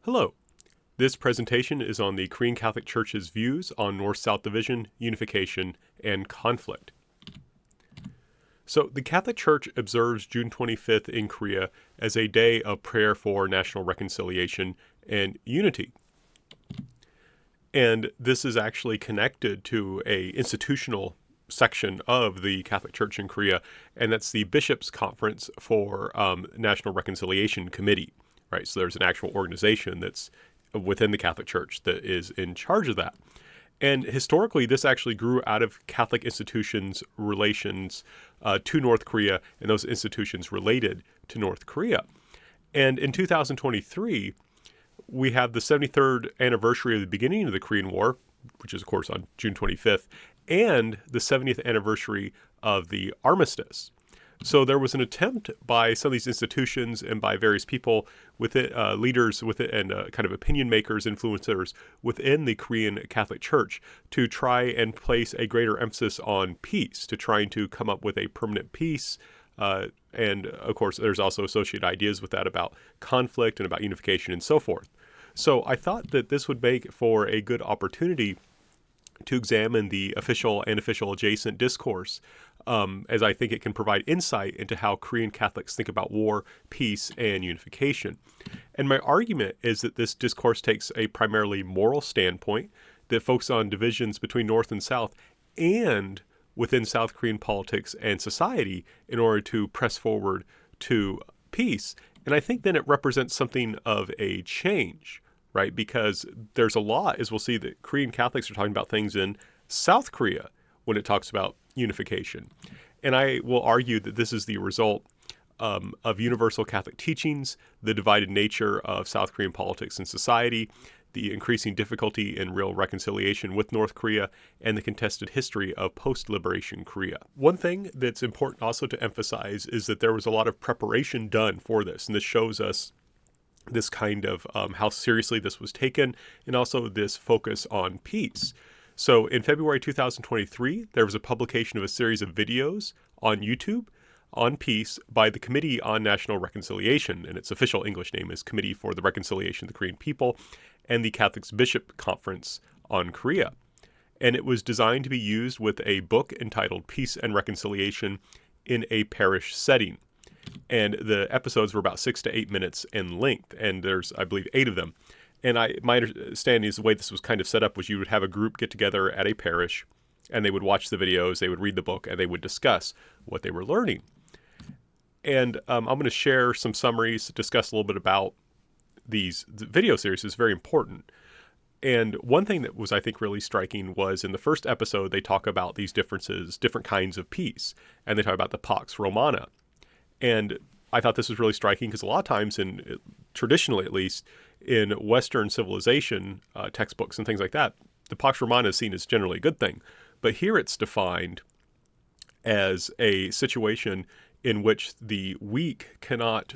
Hello. This presentation is on the Korean Catholic Church's views on North-South division, unification, and conflict. So, the Catholic Church observes June 25th in Korea as a day of prayer for national reconciliation and unity. And this is actually connected to a institutional section of the Catholic Church in Korea, and that's the Bishops' Conference for National Reconciliation Committee. Right, so there's an actual organization that's within the Catholic Church that is in charge of that. And historically, this actually grew out of Catholic institutions' relations to North Korea and those institutions related to North Korea. And in 2023, we have the 73rd anniversary of the beginning of the Korean War, which is, of course, on June 25th, and the 70th anniversary of the armistice. So there was an attempt by some of these institutions and by various people within leaders within and kind of opinion makers, influencers within the Korean Catholic Church to try and place a greater emphasis on peace, to trying to come up with a permanent peace. And of course, there's also associated ideas with that about conflict and about unification and so forth. So I thought that this would make for a good opportunity to examine the official and official adjacent discourse, as I think it can provide insight into how Korean Catholics think about war, peace, and unification. And my argument is that this discourse takes a primarily moral standpoint that focuses on divisions between North and South and within South Korean politics and society in order to press forward to peace. And I think then it represents something of a change, right? Because there's a lot, as we'll see, that Korean Catholics are talking about things in South Korea when it talks about unification. And I will argue that this is the result of universal Catholic teachings, the divided nature of South Korean politics and society, the increasing difficulty in real reconciliation with North Korea, and the contested history of post-liberation Korea. One thing that's important also to emphasize is that there was a lot of preparation done for this, and this shows us this kind of how seriously this was taken, and also this focus on peace. So in February 2023, there was a publication of a series of videos on YouTube on peace by the Committee on National Reconciliation, and its official English name is Committee for the Reconciliation of the Korean People, and the Catholic Bishop Conference on Korea. And it was designed to be used with a book entitled Peace and Reconciliation in a Parish Setting. And the episodes were about 6 to 8 minutes in length, and there's, I believe, 8 of them. And my understanding is the way this was kind of set up was you would have a group get together at a parish, and they would watch the videos, they would read the book, and they would discuss what they were learning. And I'm going to share some summaries, discuss a little bit about the video series. Is very important. And one thing that was, I think, really striking was in the first episode, they talk about these differences, different kinds of peace, and they talk about the Pax Romana. And I thought this was really striking because a lot of times, traditionally at least, in Western civilization textbooks and things like that, the Pax Romana is seen as generally a good thing. But here it's defined as a situation in which the weak cannot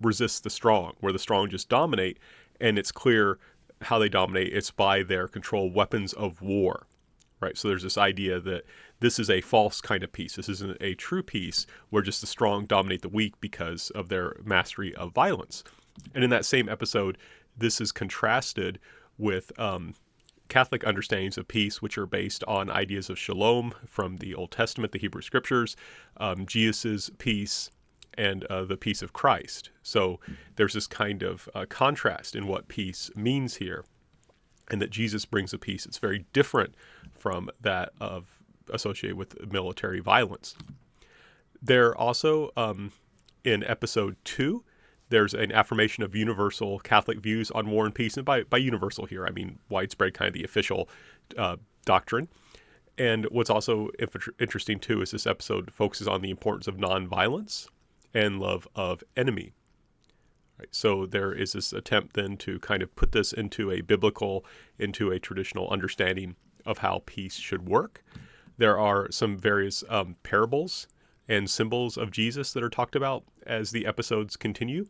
resist the strong, where the strong just dominate, and it's clear how they dominate. It's by their controlled weapons of war. Right, so there's this idea that this is a false kind of peace. This isn't a true peace where just the strong dominate the weak because of their mastery of violence. And in that same episode, this is contrasted with Catholic understandings of peace, which are based on ideas of shalom from the Old Testament, the Hebrew Scriptures, Jesus' peace, and the peace of Christ. So there's this kind of contrast in what peace means here, and that Jesus brings a peace that's very different from that of associated with military violence. There also, in episode 2, there's an affirmation of universal Catholic views on war and peace. And by universal here, I mean widespread, kind of the official doctrine. And what's also interesting, too, is this episode focuses on the importance of nonviolence and love of enemy. Right, so there is this attempt then to kind of put this into a biblical, into a traditional understanding of how peace should work. There are some various parables and symbols of Jesus that are talked about as the episodes continue.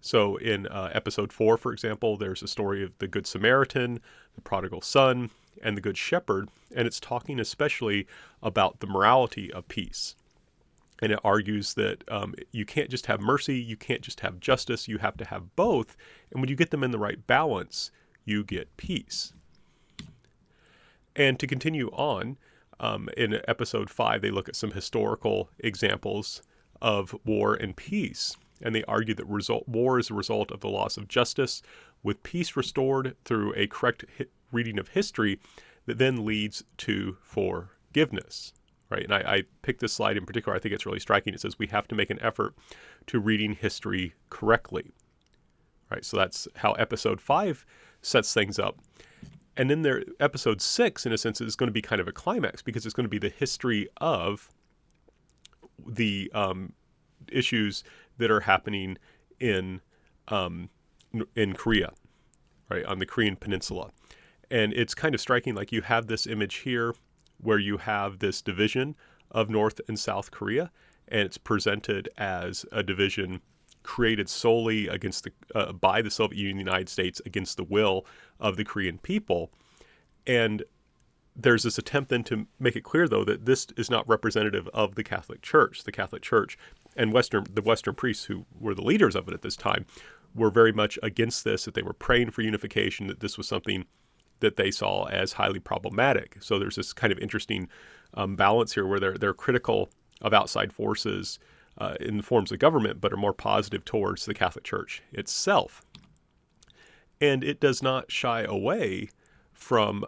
So in episode 4, for example, there's a story of the Good Samaritan, the prodigal son, and the Good Shepherd, and it's talking especially about the morality of peace. And it argues that you can't just have mercy, you can't just have justice, you have to have both. And when you get them in the right balance, you get peace. And to continue on, in episode 5, they look at some historical examples of war and peace. And they argue that war is a result of the loss of justice, with peace restored through a correct reading of history that then leads to forgiveness. Right, and I picked this slide in particular. I think it's really striking. It says we have to make an effort to reading history correctly. Right, so that's how episode 5 sets things up. And then episode 6, in a sense, is going to be kind of a climax, because it's going to be the history of the issues that are happening in Korea, right, on the Korean Peninsula. And it's kind of striking. Like, you have this image here where you have this division of North and South Korea, and it's presented as a division created solely against by the Soviet Union and the United States against the will of the Korean people. And there's this attempt then to make it clear, though, that this is not representative of the Catholic Church. The Catholic Church and the Western priests, who were the leaders of it at this time, were very much against this, that they were praying for unification, that this was something that they saw as highly problematic. So there's this kind of interesting balance here, where they're critical of outside forces in the forms of government, but are more positive towards the Catholic Church itself. And it does not shy away from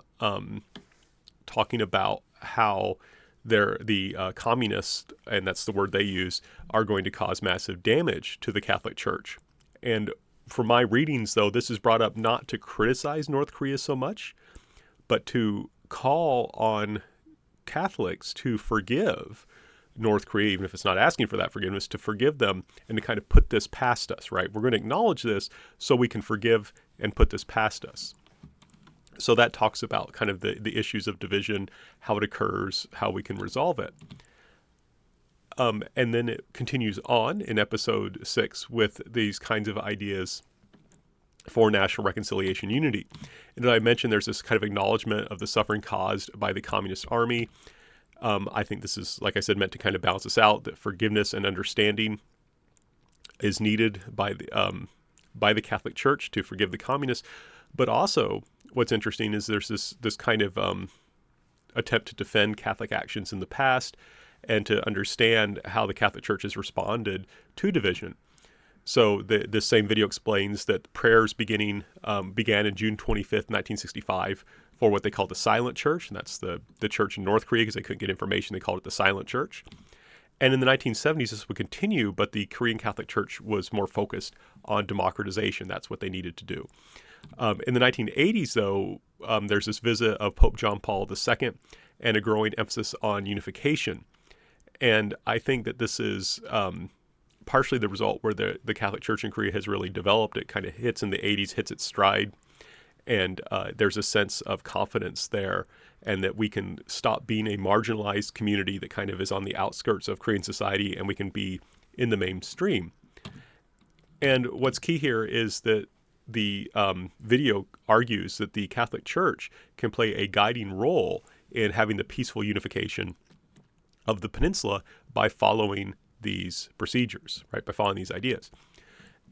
talking about how the communists, and that's the word they use, are going to cause massive damage to the Catholic Church. And for my readings, though, this is brought up not to criticize North Korea so much, but to call on Catholics to forgive North Korea, even if it's not asking for that forgiveness, to forgive them and to kind of put this past us, right? We're going to acknowledge this so we can forgive and put this past us. So that talks about kind of the issues of division, how it occurs, how we can resolve it. And then it continues on in episode 6 with these kinds of ideas for national reconciliation unity. And as I mentioned, there's this kind of acknowledgement of the suffering caused by the Communist Army. I think this is, like I said, meant to kind of balance this out, that forgiveness and understanding is needed by the Catholic Church to forgive the communists. But also, what's interesting is there's this kind of attempt to defend Catholic actions in the past, and to understand how the Catholic Church has responded to division. So this same video explains that prayers began in June 25th, 1965, for what they called the Silent Church, and that's the church in North Korea, because they couldn't get information. They called it the Silent Church. And in the 1970s, this would continue, but the Korean Catholic Church was more focused on democratization. That's what they needed to do. In the 1980s, though, there's this visit of Pope John Paul II and a growing emphasis on unification. And I think that this is partially the result where the Catholic Church in Korea has really developed. It kind of hits in the 80s, hits its stride. And there's a sense of confidence there, and that we can stop being a marginalized community that kind of is on the outskirts of Korean society, and we can be in the mainstream. And what's key here is that the video argues that the Catholic Church can play a guiding role in having the peaceful unification of the peninsula by following these procedures, right? By following these ideas.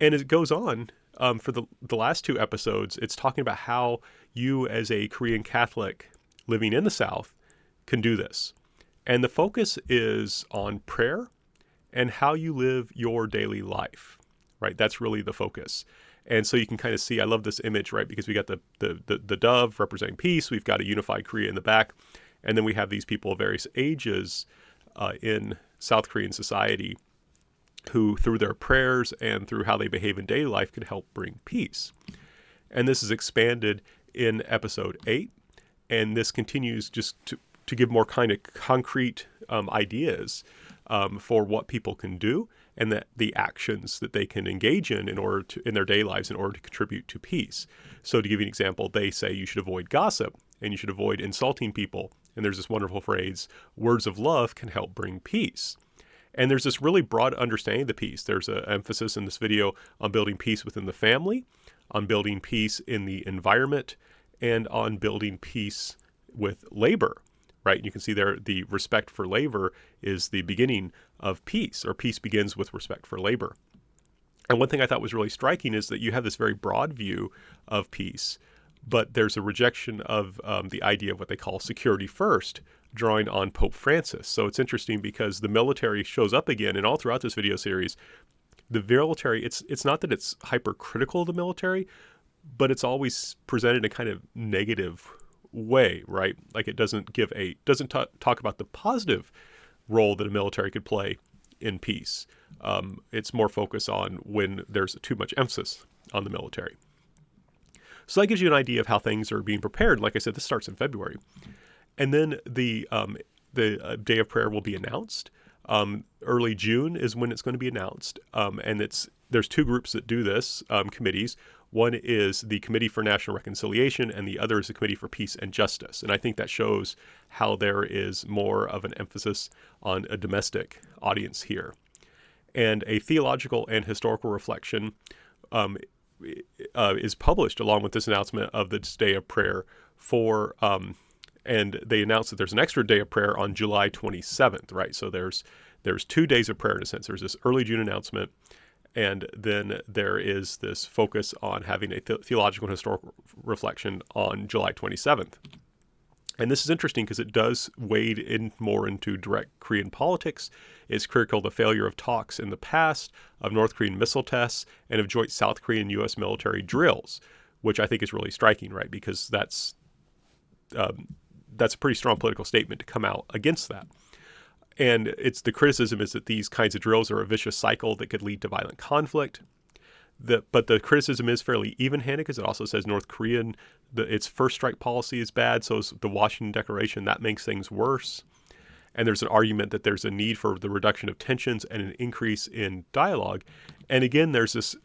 And as it goes on, for the last 2 episodes, it's talking about how you as a Korean Catholic living in the South can do this. And the focus is on prayer and how you live your daily life, right? That's really the focus. And so you can kind of see, I love this image, right? Because we got the dove representing peace. We've got a unified Korea in the back. And then we have these people of various ages in South Korean society who, through their prayers and through how they behave in daily life, could help bring peace. And this is expanded in episode 8. And this continues just to give more kind of concrete ideas for what people can do, and that the actions that they can engage in order to, in their daily lives, in order to contribute to peace. So to give you an example, they say you should avoid gossip and you should avoid insulting people. And there's this wonderful phrase, words of love can help bring peace. And there's this really broad understanding of the peace. There's an emphasis in this video on building peace within the family, on building peace in the environment, and on building peace with labor, right? And you can see there the respect for labor is the beginning of peace, or peace begins with respect for labor. And one thing I thought was really striking is that you have this very broad view of peace, but there's a rejection of the idea of what they call security first, drawing on Pope Francis. So it's interesting because the military shows up again, and all throughout this video series, the military, it's not that it's hypercritical of the military, but it's always presented in a kind of negative way, right? Like it doesn't talk about the positive role that a military could play in peace. It's more focused on when there's too much emphasis on the military. So that gives you an idea of how things are being prepared. Like I said, this starts in February. And then the day of prayer will be announced. Early June is when it's going to be announced. And there's two groups that do this, committees. One is the Committee for National Reconciliation, and the other is the Committee for Peace and Justice. And I think that shows how there is more of an emphasis on a domestic audience here. And a theological and historical reflection is published along with this announcement of this day of prayer and they announced that there's an extra day of prayer on July 27th, right? So there's 2 days of prayer in a sense. There's this early June announcement, and then there is this focus on having a theological and historical reflection on July 27th. And this is interesting because it does wade in more into direct Korean politics. It's critical the failure of talks in the past, of North Korean missile tests, and of joint South Korean U.S. military drills, which I think is really striking, right? Because that's a pretty strong political statement to come out against that. And the criticism is that these kinds of drills are a vicious cycle that could lead to violent conflict. But the criticism is fairly even-handed because it also says North Korean, its first strike policy is bad, so is the Washington Declaration. That makes things worse. And there's an argument that there's a need for the reduction of tensions and an increase in dialogue. And again, there's this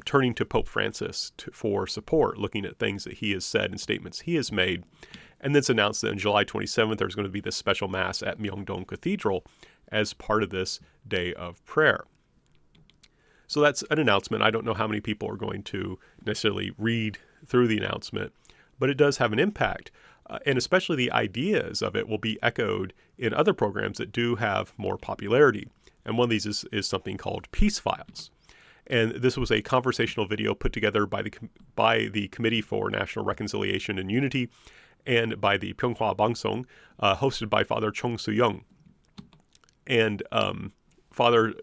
turning to Pope Francis for support, looking at things that he has said and statements he has made. And then it's announced that on July 27th, there's going to be this special mass at Myeongdong Cathedral as part of this day of prayer. So that's an announcement. I don't know how many people are going to necessarily read through the announcement, but it does have an impact. And especially the ideas of it will be echoed in other programs that do have more popularity. And one of these is something called Peace Files. And this was a conversational video put together by the Committee for National Reconciliation and Unity and by the Pyeonghwa Bangsong, hosted by Father Chung Soo-young. And Father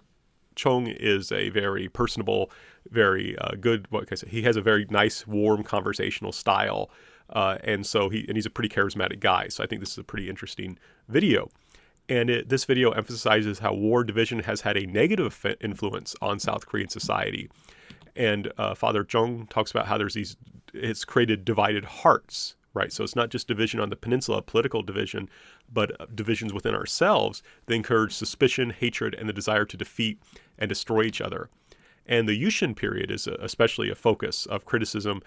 Chung is a very personable, very good, what can I say? He has a very nice, warm conversational style. And he's a pretty charismatic guy. So I think this is a pretty interesting video. And this video emphasizes how war division has had a negative influence on South Korean society. And Father Chung talks about how it's created divided hearts, right? So it's not just division on the peninsula, political division, but divisions within ourselves that encourage suspicion, hatred, and the desire to defeat and destroy each other. And the Yushin period is especially a focus of criticism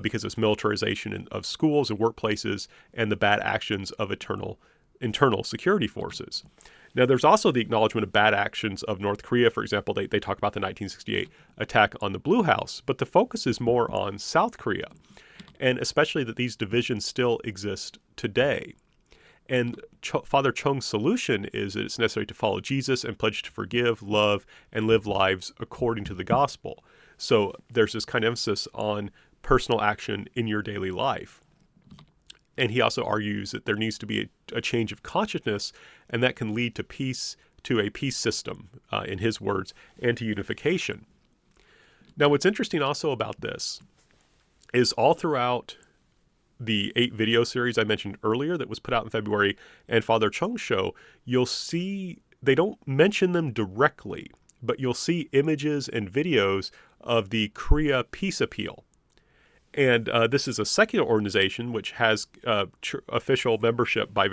because of its militarization of schools and workplaces and the bad actions of internal security forces. Now, there's also the acknowledgement of bad actions of North Korea. For example, they talk about the 1968 attack on the Blue House, but the focus is more on South Korea, and especially that these divisions still exist today. And Father Chung's solution is that it's necessary to follow Jesus and pledge to forgive, love, and live lives according to the gospel. So there's this kind of emphasis on personal action in your daily life. And he also argues that there needs to be a change of consciousness, and that can lead to peace, to a peace system, in his words, and to unification. Now, what's interesting also about this is all throughout the 8 video series I mentioned earlier that was put out in February and Father Chung's show, you'll see they don't mention them directly, but you'll see images and videos of the Korea Peace Appeal. And this is a secular organization which has official membership by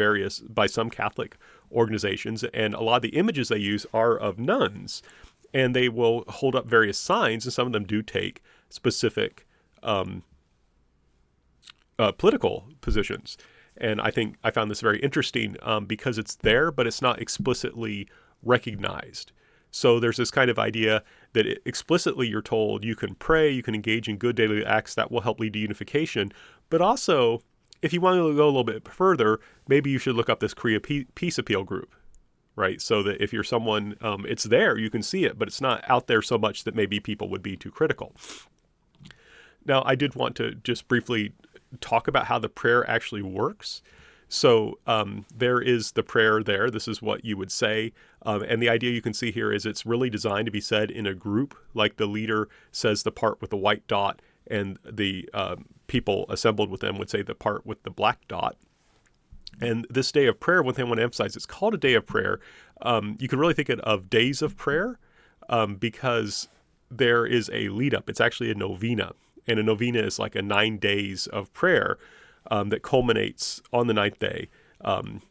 some Catholic organizations. And a lot of the images they use are of nuns. And they will hold up various signs, and some of them do take specific political positions. And I found this very interesting because it's there, but it's not explicitly recognized. So there's this kind of idea that explicitly you're told you can pray, you can engage in good daily acts that will help lead to unification, but also if you want to go a little bit further, maybe you should look up this Korea Peace Appeal group, right? So that if you're someone, it's there, you can see it, but it's not out there so much that maybe people would be too critical. Now, I did want to just briefly talk about how the prayer actually works. So there is the prayer there. This is what you would say. And the idea you can see here is it's really designed to be said in a group, like the leader says the part with the white dot, and the people assembled with them would say the part with the black dot. And this day of prayer, one thing I want to emphasize, it's called a day of prayer. You can really think of days of prayer because there is a lead up. It's actually a novena. And a novena is like a 9 days of prayer that culminates on the 9th day.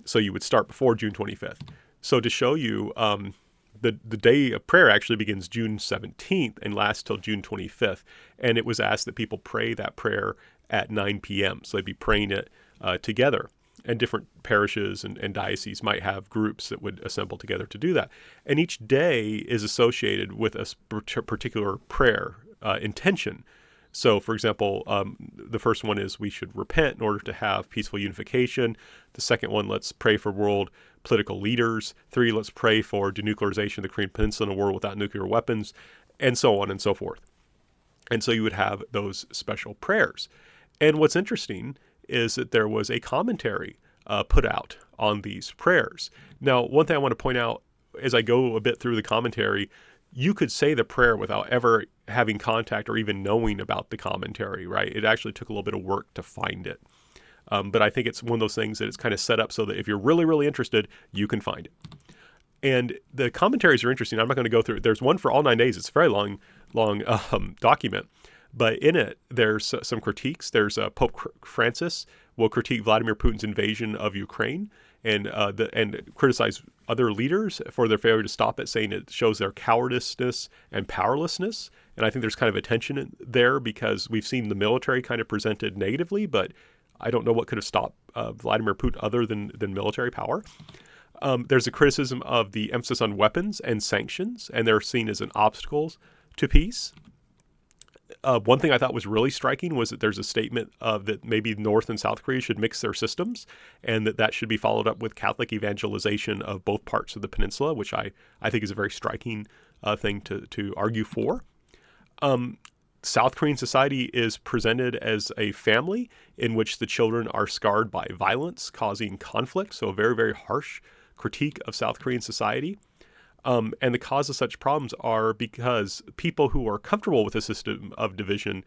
So you would start before June 25th. So to show you, the day of prayer actually begins June 17th and lasts till June 25th. And it was asked that people pray that prayer at 9 p.m. So they'd be praying it together. And different parishes and dioceses might have groups that would assemble together to do that. And each day is associated with a particular prayer intention. So, for example, the first one is we should repent in order to have peaceful unification. The second one, let's pray for world political leaders. 3, let's pray for denuclearization of the Korean Peninsula in a world without nuclear weapons, and so on and so forth. And so you would have those special prayers. And what's interesting is that there was a commentary put out on these prayers. Now, one thing I want to point out as I go a bit through the commentary, you could say the prayer without ever having contact or even knowing about the commentary, right? It actually took a little bit of work to find it. But I think it's one of those things that it's kind of set up so that if you're really, really interested, you can find it. And the commentaries are interesting. I'm not going to go through it. There's one for all 9 days. It's a very long document. But in it, there's some critiques. There's Pope Francis will critique Vladimir Putin's invasion of Ukraine and criticize other leaders for their failure to stop it, saying it shows their cowardice and powerlessness. And I think there's kind of a tension there because we've seen the military kind of presented negatively, but I don't know what could have stopped Vladimir Putin other than military power. There's a criticism of the emphasis on weapons and sanctions, and they're seen as an obstacle to peace. One thing I thought was really striking was that there's a statement that maybe North and South Korea should mix their systems, and that should be followed up with Catholic evangelization of both parts of the peninsula, which I think is a very striking thing to argue for. South Korean society is presented as a family in which the children are scarred by violence, causing conflict, so a very, very harsh critique of South Korean society. And the cause of such problems are because people who are comfortable with a system of division,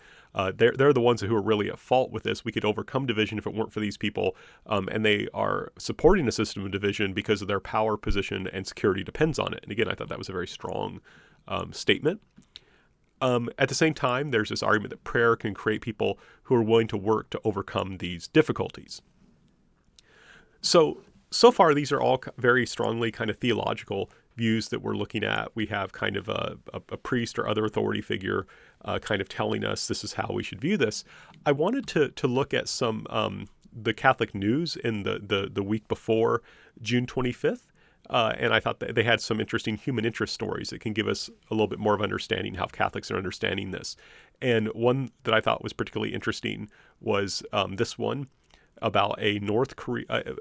they're the ones who are really at fault with this. We could overcome division if it weren't for these people, and they are supporting a system of division because of their power position and security depends on it. And again, I thought that was a very strong statement. At the same time, there's this argument that prayer can create people who are willing to work to overcome these difficulties. So far, these are all very strongly kind of theological views that we're looking at. We have kind of a priest or other authority figure kind of telling us this is how we should view this. I wanted to look at some the Catholic news in the week before June 25th. And I thought that they had some interesting human interest stories that can give us a little bit more of understanding how Catholics are understanding this. And one that I thought was particularly interesting was this one about a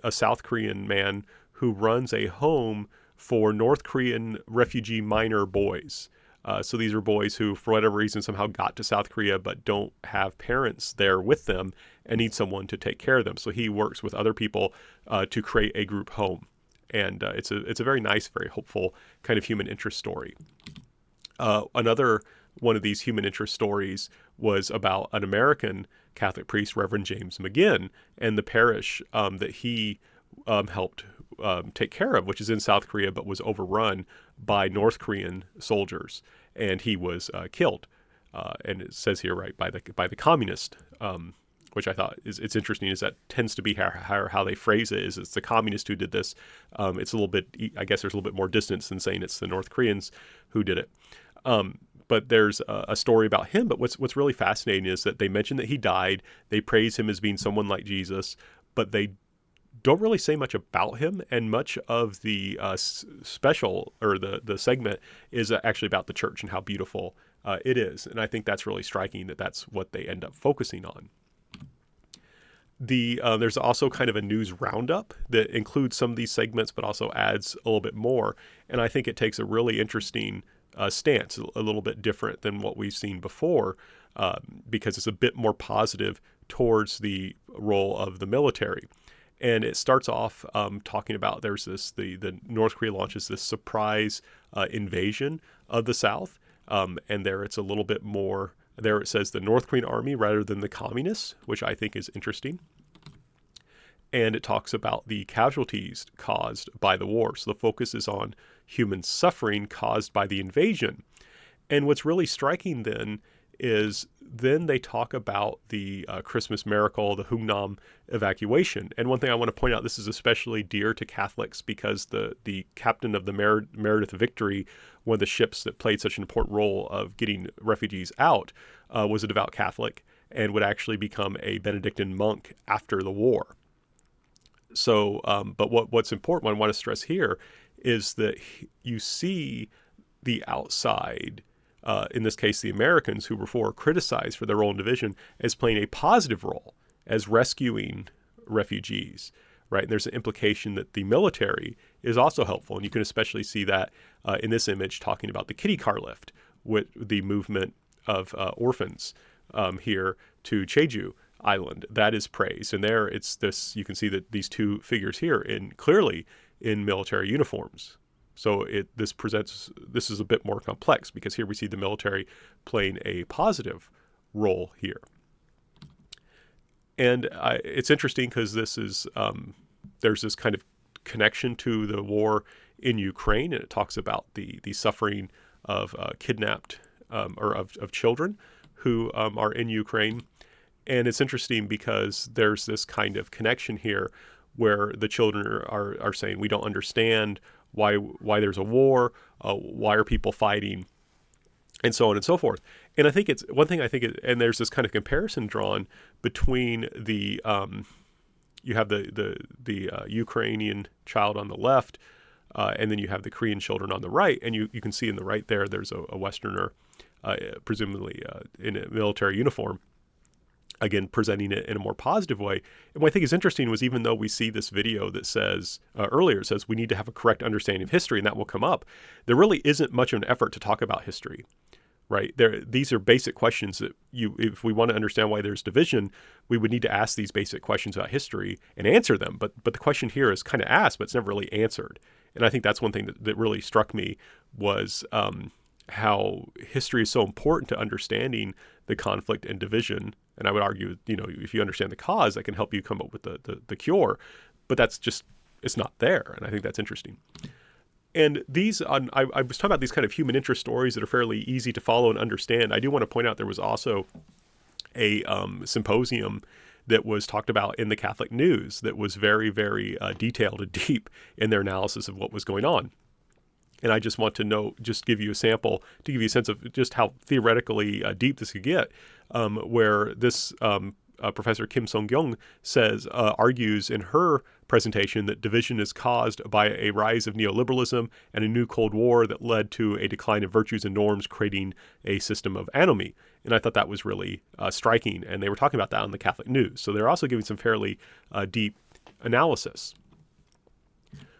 South Korean man who runs a home for North Korean refugee minor boys. So these are boys who, for whatever reason, somehow got to South Korea but don't have parents there with them and need someone to take care of them. So he works with other people to create a group home. And it's a very nice, very hopeful kind of human interest story. Another one of these human interest stories was about an American Catholic priest, Reverend James McGinn, and the parish that he helped take care of, which is in South Korea, but was overrun by North Korean soldiers, and he was killed. And it says here, right, by the communist, which I thought it's interesting, is that tends to be how they phrase it, is it's the communists who did this. It's a little bit, I guess there's a little bit more distance than saying it's the North Koreans who did it. But there's a story about him. But what's really fascinating is that they mention that he died. They praise him as being someone like Jesus, but they don't really say much about him. And much of the special or the segment is actually about the church and how beautiful it is. And I think that's really striking that that's what they end up focusing on. There's also kind of a news roundup that includes some of these segments, but also adds a little bit more. And I think it takes a really interesting stance, a little bit different than what we've seen before, because it's a bit more positive towards the role of the military. And it starts off talking about there's the North Korea launches this surprise invasion of the South. And there it's a little bit more, there it says the North Korean army rather than the communists, which I think is interesting. And it talks about the casualties caused by the war. So the focus is on human suffering caused by the invasion. And what's really striking then is then they talk about the Christmas miracle, the Hungnam evacuation. And one thing I want to point out, this is especially dear to Catholics because the captain of the Meredith Victory, one of the ships that played such an important role of getting refugees out, was a devout Catholic and would actually become a Benedictine monk after the war. So, but what's important, what I want to stress here, is that you see the outside, in this case the Americans, who were before criticized for their role in division, as playing a positive role, as rescuing refugees, right? And there's an implication that the military is also helpful. And you can especially see that in this image talking about the kitty car lift with the movement of orphans here to Jeju Island. That is praised. And there it's this, you can see that these two figures here clearly in military uniforms. So this is a bit more complex because here we see the military playing a positive role here. And it's interesting because this is, there's this kind of connection to the war in Ukraine, and it talks about the suffering of kidnapped or of children who are in Ukraine. And it's interesting because there's this kind of connection here where the children are saying, we don't understand why there's a war, why are people fighting, and so on and so forth. And I think it's one thing and there's this kind of comparison drawn between the you have the Ukrainian child on the left, and then you have the Korean children on the right, and you can see in the right there's a Westerner, presumably in a military uniform, again, presenting it in a more positive way. And what I think is interesting was, even though we see this video that says, earlier, it says we need to have a correct understanding of history, and that will come up, there really isn't much of an effort to talk about history, right? These are basic questions that if we want to understand why there's division, we would need to ask these basic questions about history and answer them. But the question here is kind of asked, but it's never really answered. And I think that's one thing that really struck me was how history is so important to understanding the conflict and division. And I would argue, if you understand the cause, that can help you come up with the cure. But that's just, it's not there. And I think that's interesting. And these, I was talking about these kind of human interest stories that are fairly easy to follow and understand. I do want to point out there was also a symposium that was talked about in the Catholic News that was very, very detailed and deep in their analysis of what was going on. And I just want to just give you a sample to give you a sense of just how theoretically deep this could get, where this Professor Kim Song-kyung argues in her presentation that division is caused by a rise of neoliberalism and a new Cold War that led to a decline of virtues and norms, creating a system of anomie. And I thought that was really striking. And they were talking about that on the Catholic News. So they're also giving some fairly deep analysis.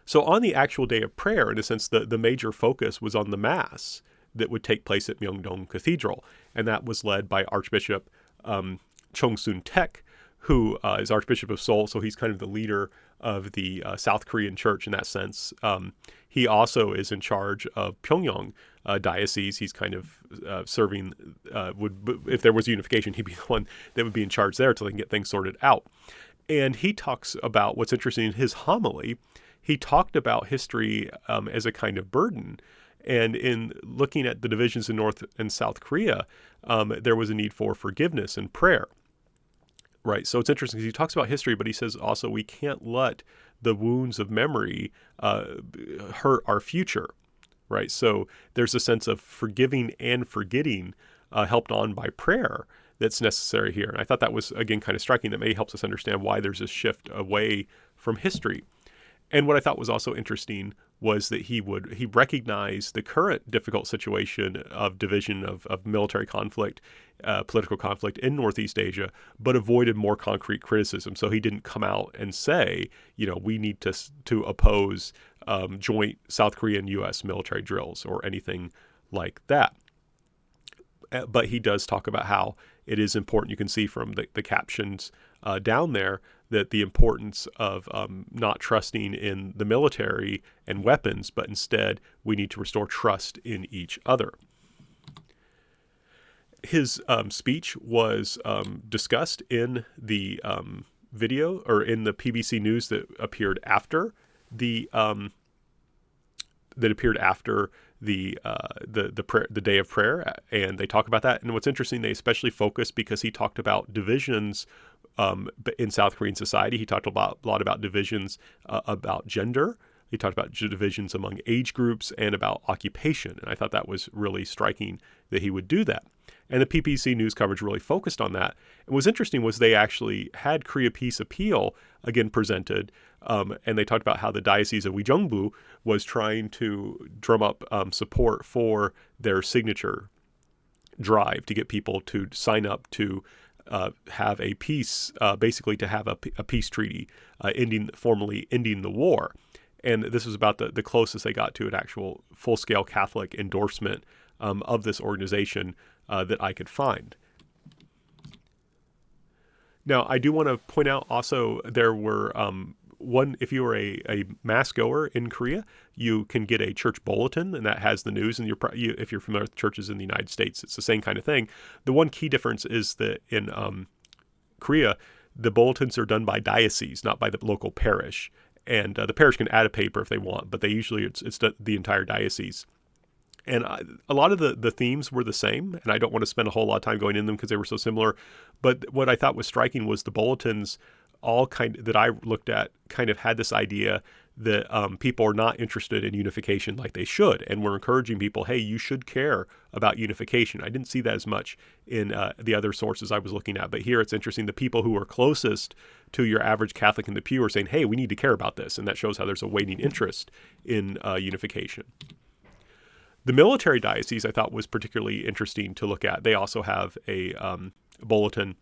So on the actual day of prayer, in a sense, the major focus was on the Mass that would take place at Myeongdong Cathedral. And that was led by Archbishop Chung Soon-taek, who is Archbishop of Seoul. So he's kind of the leader of the South Korean church in that sense. He also is in charge of Pyongyang diocese. He's kind of serving, if there was unification, he'd be the one that would be in charge there until they can get things sorted out. And he talks about what's interesting in his homily. He talked about history as a kind of burden. And in looking at the divisions in North and South Korea, there was a need for forgiveness and prayer. Right. So it's interesting because he talks about history, but he says also we can't let the wounds of memory hurt our future. Right. So there's a sense of forgiving and forgetting helped on by prayer that's necessary here. And I thought that was, again, kind of striking. That maybe helps us understand why there's a shift away from history. And what I thought was also interesting was that he recognized the current difficult situation of division of military conflict, political conflict in Northeast Asia, but avoided more concrete criticism. So he didn't come out and say, we need to oppose joint South Korean U.S. military drills or anything like that. But he does talk about how it is important. You can see from the captions down there that the importance of not trusting in the military and weapons, but instead we need to restore trust in each other. His speech was discussed in the video, or in the PBC News that appeared after the day of prayer, and they talk about that. And what's interesting, they especially focused because he talked about divisions in South Korean society. He talked a lot about divisions about gender. He talked about divisions among age groups and about occupation. And I thought that was really striking that he would do that. And the PPC News coverage really focused on that. And what was interesting was they actually had Korea Peace Appeal again presented, and they talked about how the Diocese of Uijeongbu was trying to drum up support for their signature drive to get people to sign up to have a peace, basically to have a peace treaty formally ending the war. And this was about the closest they got to an actual full-scale Catholic endorsement of this organization that I could find. Now, I do want to point out also there were if you were a mass goer in Korea, you can get a church bulletin, and that has the news. And if you're familiar with churches in the United States, it's the same kind of thing. The one key difference is that in Korea, the bulletins are done by diocese, not by the local parish. And the parish can add a paper if they want, but it's the entire diocese. And a lot of the themes were the same, and I don't want to spend a whole lot of time going in them because they were so similar. But what I thought was striking was the bulletins that I looked at kind of had this idea that people are not interested in unification like they should. And we're encouraging people, hey, you should care about unification. I didn't see that as much in the other sources I was looking at. But here it's interesting. The people who are closest to your average Catholic in the pew are saying, hey, we need to care about this. And that shows how there's a waning interest in unification. The military diocese I thought was particularly interesting to look at. They also have a bulletin,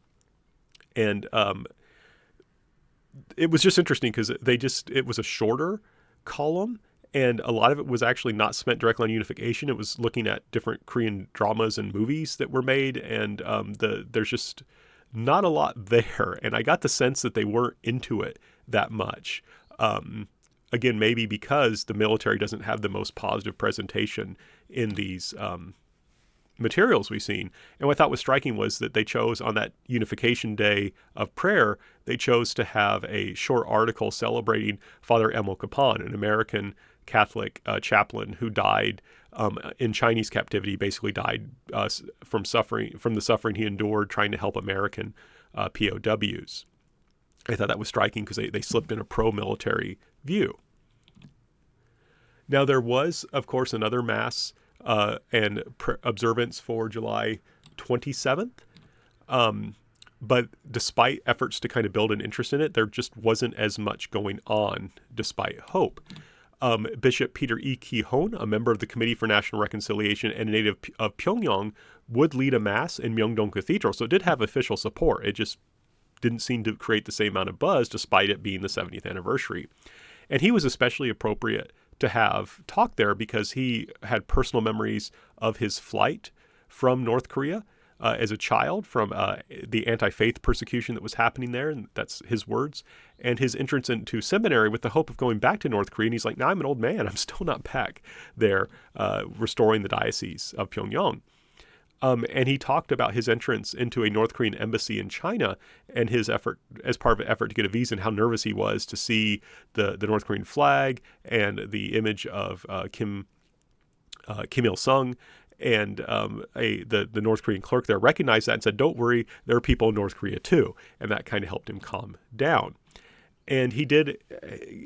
and it was just interesting because it was a shorter column, and a lot of it was actually not spent directly on unification. It was looking at different Korean dramas and movies that were made, and there's just not a lot there. And I got the sense that they weren't into it that much. Again, maybe because the military doesn't have the most positive presentation in these materials we've seen. And what I thought was striking was that they chose on that Unification Day of prayer, they chose to have a short article celebrating Father Emil Kapan, an American Catholic chaplain who died in Chinese captivity, basically died from the suffering he endured trying to help American POWs. I thought that was striking because they slipped in a pro-military view. Now, there was, of course, another Mass and observance for July 27th. But despite efforts to kind of build an interest in it, there just wasn't as much going on, despite hope. Bishop Peter E. Ki-hon, a member of the Committee for National Reconciliation and a native of Pyongyang, would lead a Mass in Myeongdong Cathedral. So it did have official support. It just didn't seem to create the same amount of buzz, despite it being the 70th anniversary. And he was especially appropriate to have talked there because he had personal memories of his flight from North Korea as a child, from the anti-faith persecution that was happening there, and that's his words, and his entrance into seminary with the hope of going back to North Korea. And he's like, now I'm an old man. I'm still not back there restoring the Diocese of Pyongyang. And he talked about his entrance into a North Korean embassy in China and his effort, as part of an effort to get a visa, and how nervous he was to see the North Korean flag and the image of Kim Il-sung. And the North Korean clerk there recognized that and said, don't worry, there are people in North Korea too. And that kind of helped him calm down. And he did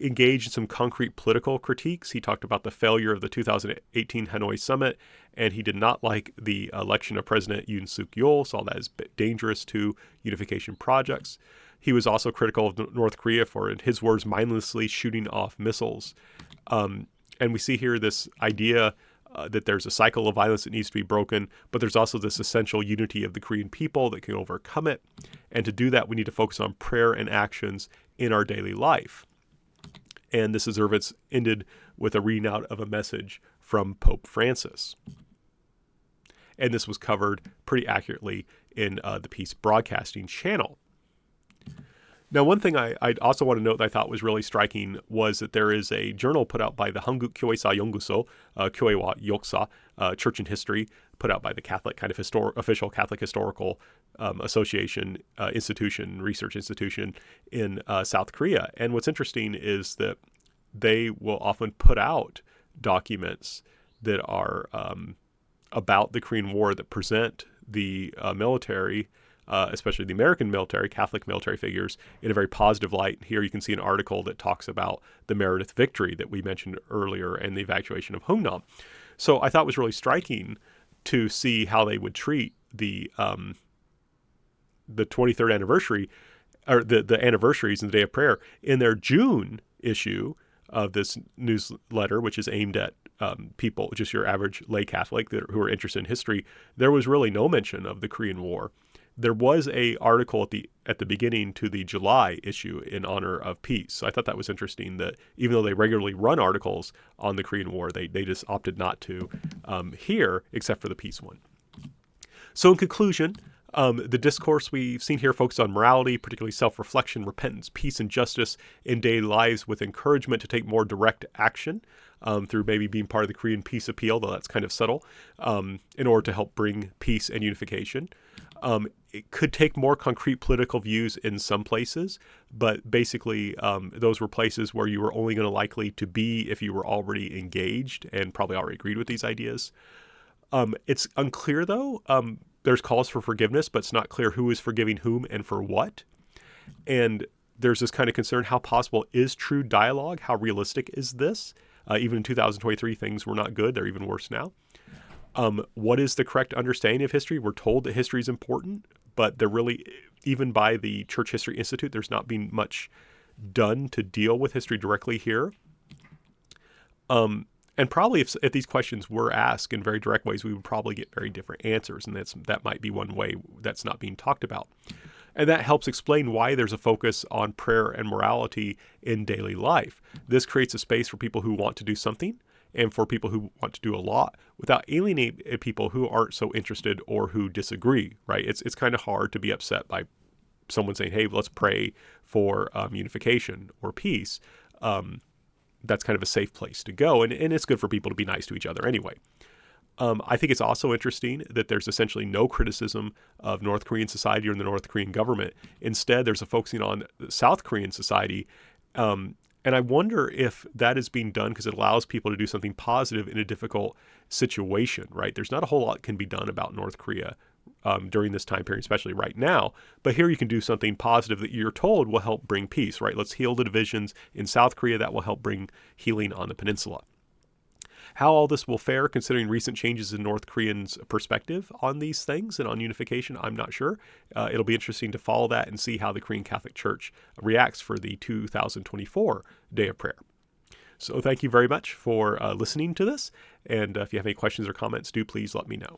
engage in some concrete political critiques. He talked about the failure of the 2018 Hanoi summit, and he did not like the election of President Yoon Suk-yeol, saw that as dangerous to unification projects. He was also critical of North Korea for, in his words, mindlessly shooting off missiles. And we see here this idea that there's a cycle of violence that needs to be broken, but there's also this essential unity of the Korean people that can overcome it. And to do that, we need to focus on prayer and actions in our daily life. And this observance ended with a reading out of a message from Pope Francis. And this was covered pretty accurately in the Peace Broadcasting channel. Now, one thing I also want to note that I thought was really striking was that there is a journal put out by the Hanguk Kyoesa Yongguso, Kyoewa Yoksa, Church and History, put out by the Catholic kind of official Catholic Historical Association research institution in South Korea. And what's interesting is that they will often put out documents that are about the Korean War that present the military, especially the American military, Catholic military figures, in a very positive light. Here you can see an article that talks about the Meredith victory that we mentioned earlier and the evacuation of Hungnam. So I thought it was really striking to see how they would treat the 23rd anniversary, or the anniversaries and the Day of Prayer in their June issue of this newsletter, which is aimed at people, just your average lay Catholic who are interested in history. There was really no mention of the Korean War. There was a article at the beginning to the July issue in honor of peace. So I thought that was interesting that even though they regularly run articles on the Korean War, they just opted not to here, except for the peace one. So in conclusion, the discourse we've seen here focuses on morality, particularly self-reflection, repentance, peace, and justice in daily lives, with encouragement to take more direct action through maybe being part of the Korean peace appeal, though that's kind of subtle, in order to help bring peace and unification. It could take more concrete political views in some places, but basically those were places where you were only going to likely to be if you were already engaged and probably already agreed with these ideas. It's unclear, though. There's calls for forgiveness, but it's not clear who is forgiving whom and for what. And there's this kind of concern, how possible is true dialogue? How realistic is this? Even in 2023, things were not good. They're even worse now. What is the correct understanding of history? We're told that history is important, but there really, even by the Church History Institute, there's not been much done to deal with history directly here. And probably if these questions were asked in very direct ways, we would probably get very different answers. And that might be one way that's not being talked about. And that helps explain why there's a focus on prayer and morality in daily life. This creates a space for people who want to do something and for people who want to do a lot without alienating people who aren't so interested or who disagree, right? It's kind of hard to be upset by someone saying, hey, let's pray for unification or peace. That's kind of a safe place to go. And it's good for people to be nice to each other anyway. I think it's also interesting that there's essentially no criticism of North Korean society or the North Korean government. Instead, there's a focusing on South Korean society. And I wonder if that is being done because it allows people to do something positive in a difficult situation, right? There's not a whole lot can be done about North Korea during this time period, especially right now. But here you can do something positive that you're told will help bring peace, right? Let's heal the divisions in South Korea. That will help bring healing on the peninsula. How all this will fare, considering recent changes in North Koreans' perspective on these things and on unification, I'm not sure. It'll be interesting to follow that and see how the Korean Catholic Church reacts for the 2024 Day of Prayer. So thank you very much for listening to this. And if you have any questions or comments, do please let me know.